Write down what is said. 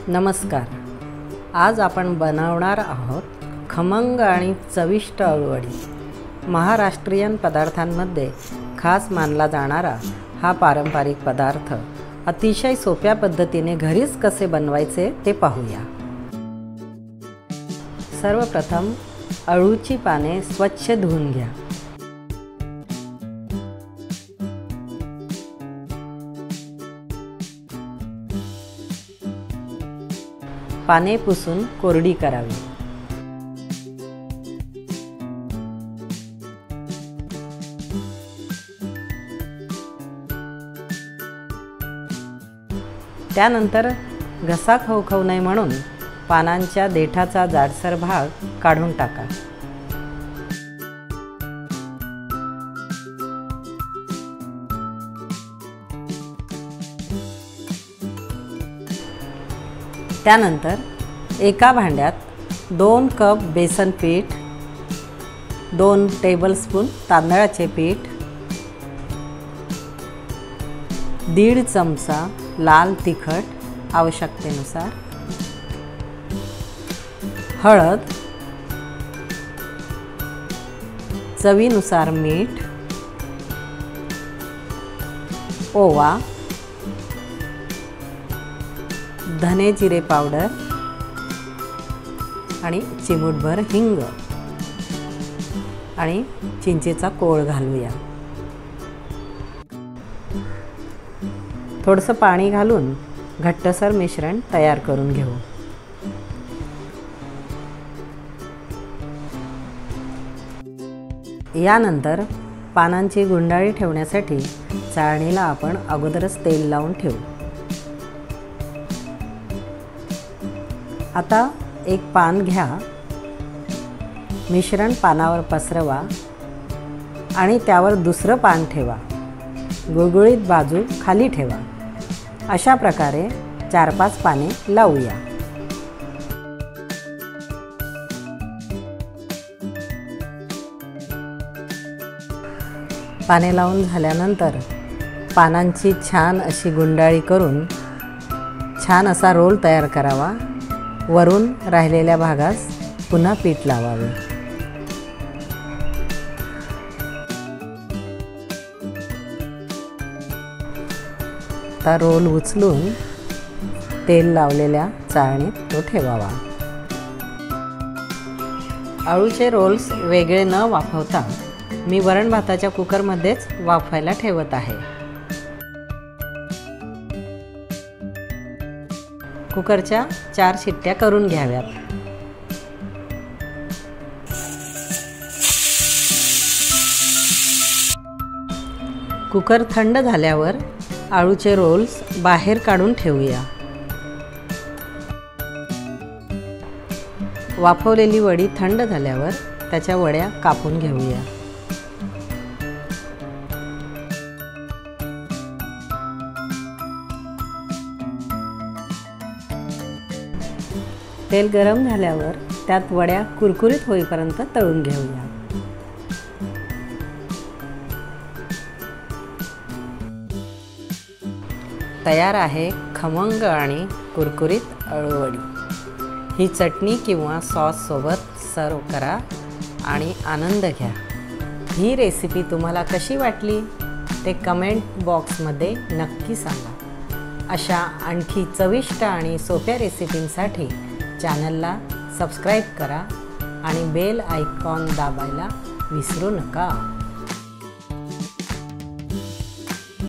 नमस्कार। आज आपण बनवणार आहोत खमंग आणि चविष्ट अळूवडी। महाराष्ट्रीयन पदार्थांमध्ये खास मानला जाणारा हा पारंपरिक पदार्थ अतिशय सोप्या पद्धतीने घरीच कसे बनवायचे ते पाहूया। सर्वप्रथम अळूची पाने स्वच्छ धुवून घ्या। पाने पुसून कोरडी करावी। त्यानंतर घसा खवखवू नये म्हणून पानांच्या देठाचा जाडसर भाग काढून टाका। त्यानंतर एका भांड्यात 2 कप बेसन पीठ, 2 टेबलस्पून तांदळाचे पीठ, 1.5 चमचा लाल तिखट आवश्यकतेनुसार, हळद, चवीनुसार मीठ, ओवा, धने जिरे पावडर आणि चिमूटभर हिंग आणि चिंचेचा कोळ घालूया। थोडंसं पाणी घालून घट्टसर मिश्रण तयार करून घेऊ। यानंतर पानांची गुंडाळी ठेवण्यासाठी चाळणीला आपण अगोदरच तेल लावून ठेवू। आता एक पान घ्या, मिश्रण पानावर पसरवा आणि त्यावर दुसरं पान ठेवा। गुळगुळीत बाजू खाली ठेवा। अशा प्रकारे 4-5 पाने लावूया। पाने लावून झाल्यानंतर पानांची छान अशी गुंडाळी करून छान असा रोल तयार करावा। वरून राहिलेल्या भागास पुन्हा पीठ लावावे। आता रोल उचलून तेल लावलेल्या चाळणीत तो ठेवावा। अळूचे रोल्स वेगळे न वाफवता मी वरण भाताच्या कुकरमध्येच वाफवायला ठेवत आहे। कुकरच्या 4 शिट्ट्या करून घ्याव्यात। कुकर थंड झाल्यावर अळूचे रोल्स बाहेर काढून ठेवूया। वाफवलेली वडी थंड झाल्यावर त्याच्या वड्या कापून घेऊया। तेल गरम झाल्यावर त्यात वड्या कुरकुरीत होईपर्यंत तळून घेऊया। तयार आहे खमंग आणि कुरकुरीत अळूवडी। ही चटणी किंवा सॉस सोबत सर्व करा आणि आनंद घ्या। ही रेसिपी तुम्हाला कशी वाटली ते कमेंट बॉक्समध्ये नक्की सांगा। अशा आणखी चविष्ट आणि सोप्या रेसिपींसाठी चॅनलला सबस्क्राईब करा आणि बेल आयकॉन दाबायला विसरू नका।